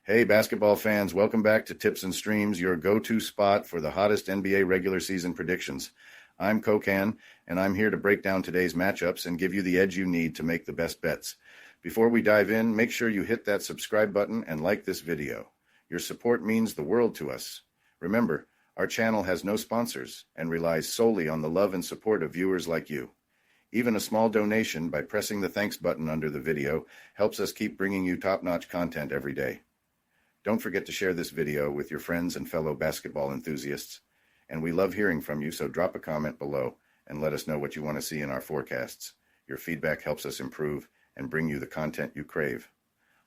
Hey, basketball fans, welcome back to Tips and Streams, your go-to spot for the hottest NBA regular season predictions. I'm Kokan, and I'm here to break down today's matchups and give you the edge you need to make the best bets. Before we dive in, make sure you hit that subscribe button and like this video. Your support means the world to us. Remember, our channel has no sponsors and relies solely on the love and support of viewers like you. Even a small donation by pressing the thanks button under the video helps us keep bringing you top-notch content every day. Don't forget to share this video with your friends and fellow basketball enthusiasts. And we love hearing from you, so drop a comment below and let us know what you want to see in our forecasts. Your feedback helps us improve and bring you the content you crave.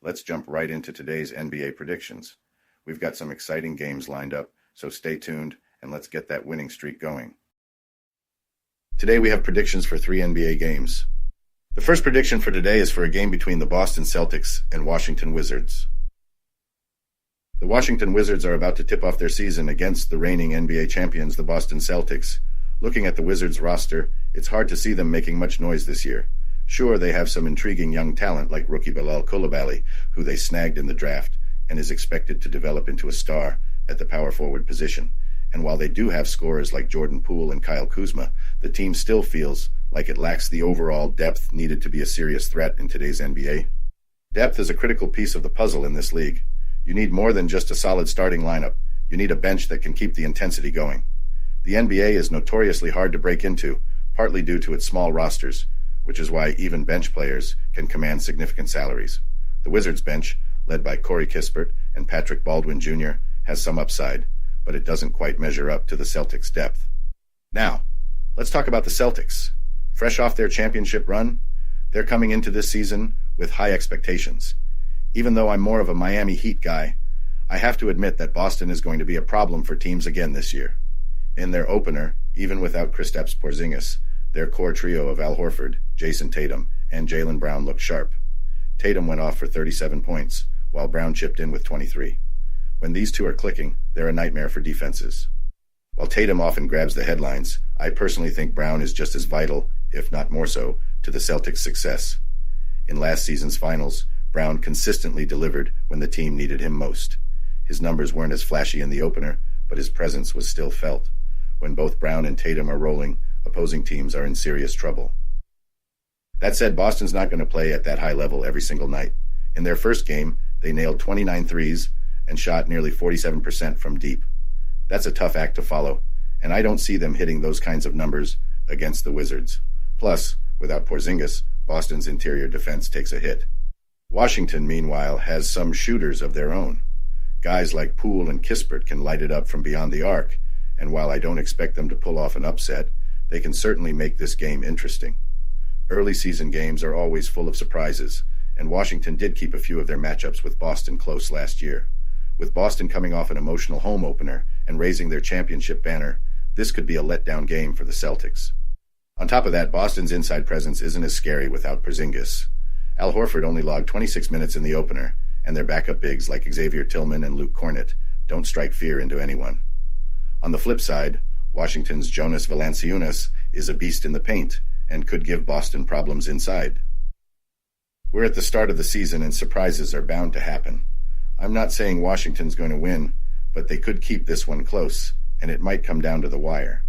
Let's jump right into today's NBA predictions. We've got some exciting games lined up, so stay tuned and let's get that winning streak going. Today we have predictions for 3 NBA games. The first prediction for today is for a game between the Boston Celtics and Washington Wizards. The Washington Wizards are about to tip off their season against the reigning NBA champions, the Boston Celtics. Looking at the Wizards roster, it's hard to see them making much noise this year. Sure, they have some intriguing young talent like rookie Bilal Coulibaly, who they snagged in the draft and is expected to develop into a star at the power forward position. And while they do have scorers like Jordan Poole and Kyle Kuzma, the team still feels like it lacks the overall depth needed to be a serious threat in today's NBA. Depth is a critical piece of the puzzle in this league. You need more than just a solid starting lineup. You need a bench that can keep the intensity going. The NBA is notoriously hard to break into, partly due to its small rosters, which is why even bench players can command significant salaries. The Wizards bench, led by Corey Kispert and Patrick Baldwin Jr., has some upside, but it doesn't quite measure up to the Celtics' depth. Now, let's talk about the Celtics. Fresh off their championship run, they're coming into this season with high expectations. Even though I'm more of a Miami Heat guy, I have to admit that Boston is going to be a problem for teams again this year. In their opener, even without Kristaps Porzingis, their core trio of Al Horford, Jason Tatum, and Jaylen Brown looked sharp. Tatum went off for 37 points, while Brown chipped in with 23. When these two are clicking, they're a nightmare for defenses. While Tatum often grabs the headlines, I personally think Brown is just as vital, if not more so, to the Celtics' success. In last season's finals, Brown consistently delivered when the team needed him most. His numbers weren't as flashy in the opener, but his presence was still felt. When both Brown and Tatum are rolling, opposing teams are in serious trouble. That said, Boston's not going to play at that high level every single night. In their first game, they nailed 29 threes and shot nearly 47% from deep. That's a tough act to follow, and I don't see them hitting those kinds of numbers against the Wizards. Plus, without Porzingis, Boston's interior defense takes a hit. Washington, meanwhile, has some shooters of their own. Guys like Poole and Kispert can light it up from beyond the arc, and while I don't expect them to pull off an upset, they can certainly make this game interesting. Early season games are always full of surprises, and Washington did keep a few of their matchups with Boston close last year. With Boston coming off an emotional home opener and raising their championship banner, this could be a letdown game for the Celtics. On top of that, Boston's inside presence isn't as scary without Porzingis. Al Horford only logged 26 minutes in the opener, and their backup bigs like Xavier Tillman and Luke Kornet don't strike fear into anyone. On the flip side, Washington's Jonas Valanciunas is a beast in the paint and could give Boston problems inside. We're at the start of the season and surprises are bound to happen. I'm not saying Washington's going to win, but they could keep this one close, and it might come down to the wire.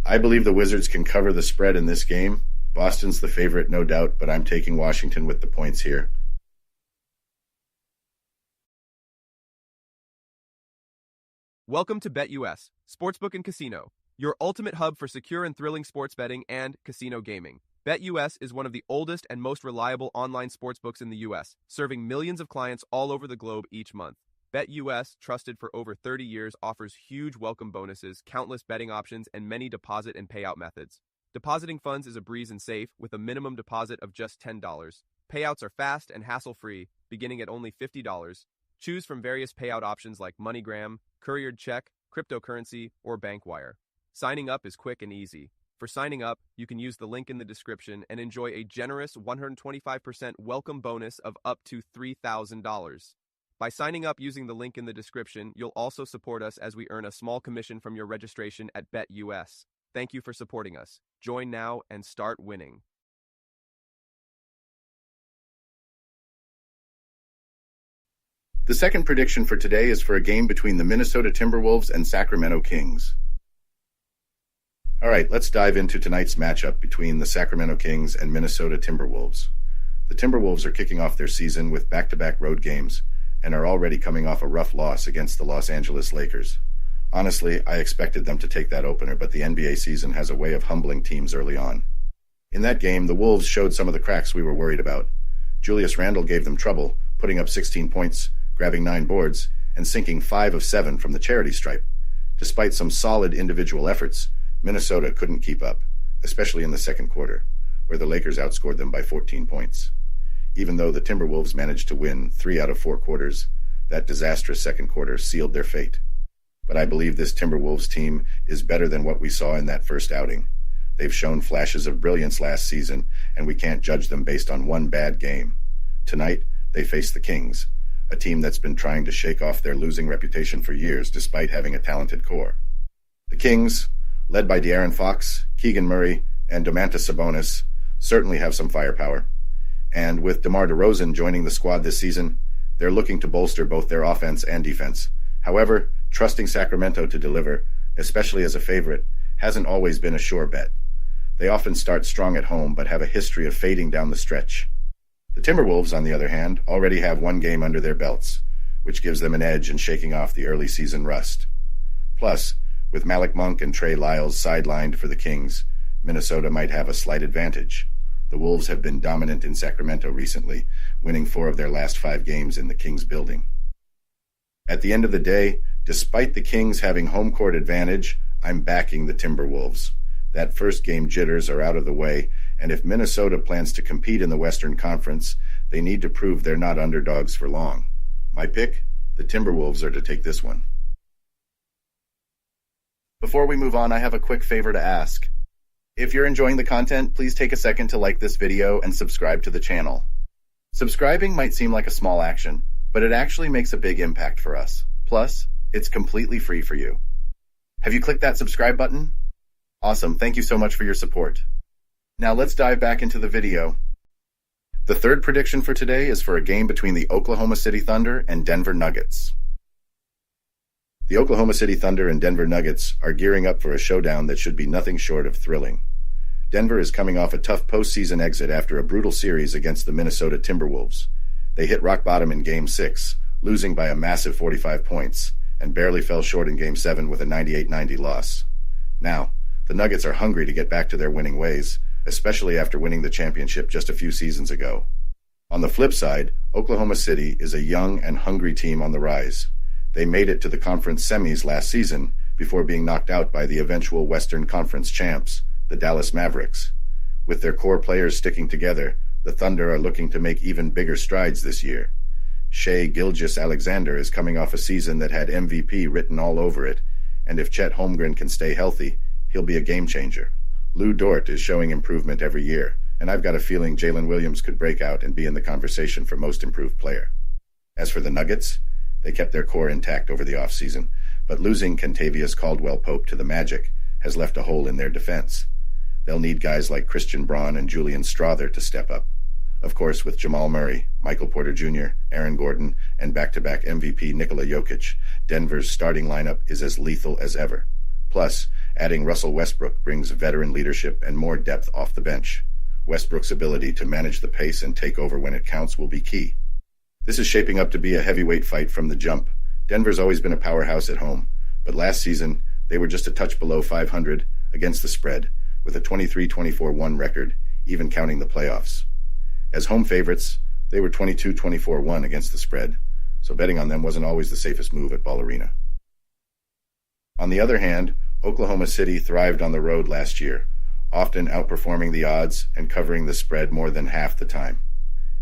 I believe the Wizards can cover the spread in this game. Boston's the favorite, no doubt, but I'm taking Washington with the points here. Welcome to BetUS, Sportsbook and Casino, your ultimate hub for secure and thrilling sports betting and casino gaming. BetUS is one of the oldest and most reliable online sportsbooks in the U.S., serving millions of clients all over the globe each month. BetUS, trusted for over 30 years, offers huge welcome bonuses, countless betting options, and many deposit and payout methods. Depositing funds is a breeze and safe, with a minimum deposit of just $10. Payouts are fast and hassle-free, beginning at only $50. Choose from various payout options like MoneyGram, couriered check, cryptocurrency, or bank wire. Signing up is quick and easy. For signing up, you can use the link in the description and enjoy a generous 125% welcome bonus of up to $3,000. By signing up using the link in the description, you'll also support us as we earn a small commission from your registration at BetUS. Thank you for supporting us. Join now and start winning. The second prediction for today is for a game between the Minnesota Timberwolves and Sacramento Kings. All right, let's dive into tonight's matchup between the Sacramento Kings and Minnesota Timberwolves. The Timberwolves are kicking off their season with back-to-back road games and are already coming off a rough loss against the Los Angeles Lakers. Honestly, I expected them to take that opener, but the NBA season has a way of humbling teams early on. In that game, the Wolves showed some of the cracks we were worried about. Julius Randle gave them trouble, putting up 16 points, grabbing 9 boards, and sinking 5 of 7 from the charity stripe. Despite some solid individual efforts, Minnesota couldn't keep up, especially in the second quarter, where the Lakers outscored them by 14 points. Even though the Timberwolves managed to win 3 out of 4 quarters, that disastrous second quarter sealed their fate. But I believe this Timberwolves team is better than what we saw in that first outing. They've shown flashes of brilliance last season, and we can't judge them based on one bad game. Tonight, they face the Kings, a team that's been trying to shake off their losing reputation for years despite having a talented core. The Kings, led by De'Aaron Fox, Keegan Murray, and Domantas Sabonis, certainly have some firepower. And with DeMar DeRozan joining the squad this season, they're looking to bolster both their offense and defense. However, trusting Sacramento to deliver, especially as a favorite, hasn't always been a sure bet. They often start strong at home but have a history of fading down the stretch. The Timberwolves, on the other hand, already have one game under their belts, which gives them an edge in shaking off the early season rust. Plus, with Malik Monk and Trey Lyles sidelined for the Kings, Minnesota might have a slight advantage. The Wolves have been dominant in Sacramento recently, winning 4 of their last 5 games in the Kings building. At the end of the day, despite the Kings having home court advantage, I'm backing the Timberwolves. That first game jitters are out of the way, and if Minnesota plans to compete in the Western Conference, they need to prove they're not underdogs for long. My pick? The Timberwolves are to take this one. Before we move on, I have a quick favor to ask. If you're enjoying the content, please take a second to like this video and subscribe to the channel. Subscribing might seem like a small action, but it actually makes a big impact for us. Plus, it's completely free for you. Have you clicked that subscribe button? Awesome, thank you so much for your support. Now let's dive back into the video. The third prediction for today is for a game between the Oklahoma City Thunder and Denver Nuggets. The Oklahoma City Thunder and Denver Nuggets are gearing up for a showdown that should be nothing short of thrilling. Denver is coming off a tough postseason exit after a brutal series against the Minnesota Timberwolves. They hit rock bottom in Game 6, losing by a massive 45 points, and barely fell short in Game 7 with a 98-90 loss. Now, the Nuggets are hungry to get back to their winning ways, especially after winning the championship just a few seasons ago. On the flip side, Oklahoma City is a young and hungry team on the rise. They made it to the conference semis last season before being knocked out by the eventual Western Conference champs, the Dallas Mavericks. With their core players sticking together, the Thunder are looking to make even bigger strides this year. Shai Gilgeous-Alexander is coming off a season that had MVP written all over it, and if Chet Holmgren can stay healthy, he'll be a game changer. Lou Dort is showing improvement every year, and I've got a feeling Jalen Williams could break out and be in the conversation for most improved player. As for the Nuggets, they kept their core intact over the offseason, but losing Kentavious Caldwell-Pope to the Magic has left a hole in their defense. They'll need guys like Christian Braun and Julian Strawther to step up. Of course, with Jamal Murray, Michael Porter Jr., Aaron Gordon, and back-to-back MVP Nikola Jokic, Denver's starting lineup is as lethal as ever. Plus, adding Russell Westbrook brings veteran leadership and more depth off the bench. Westbrook's ability to manage the pace and take over when it counts will be key. This is shaping up to be a heavyweight fight from the jump. Denver's always been a powerhouse at home, but last season they were just a touch below 500 against the spread, with a 23-24-1 record, even counting the playoffs. As home favorites, they were 22-24-1 against the spread, so betting on them wasn't always the safest move at Ball Arena. On the other hand, Oklahoma City thrived on the road last year, often outperforming the odds and covering the spread more than half the time.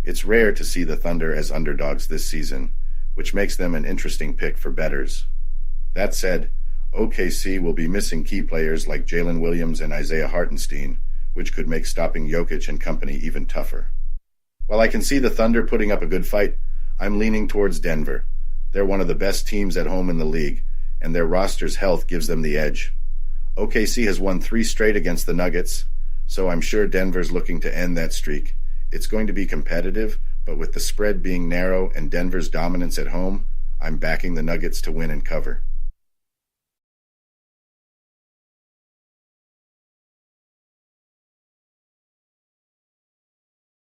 It's rare to see the Thunder as underdogs this season, which makes them an interesting pick for bettors. That said, OKC will be missing key players like Jalen Williams and Isaiah Hartenstein, which could make stopping Jokic and company even tougher. While I can see the Thunder putting up a good fight, I'm leaning towards Denver. They're one of the best teams at home in the league, and their roster's health gives them the edge. OKC has won 3 straight against the Nuggets, so I'm sure Denver's looking to end that streak. It's going to be competitive, but with the spread being narrow and Denver's dominance at home, I'm backing the Nuggets to win and cover.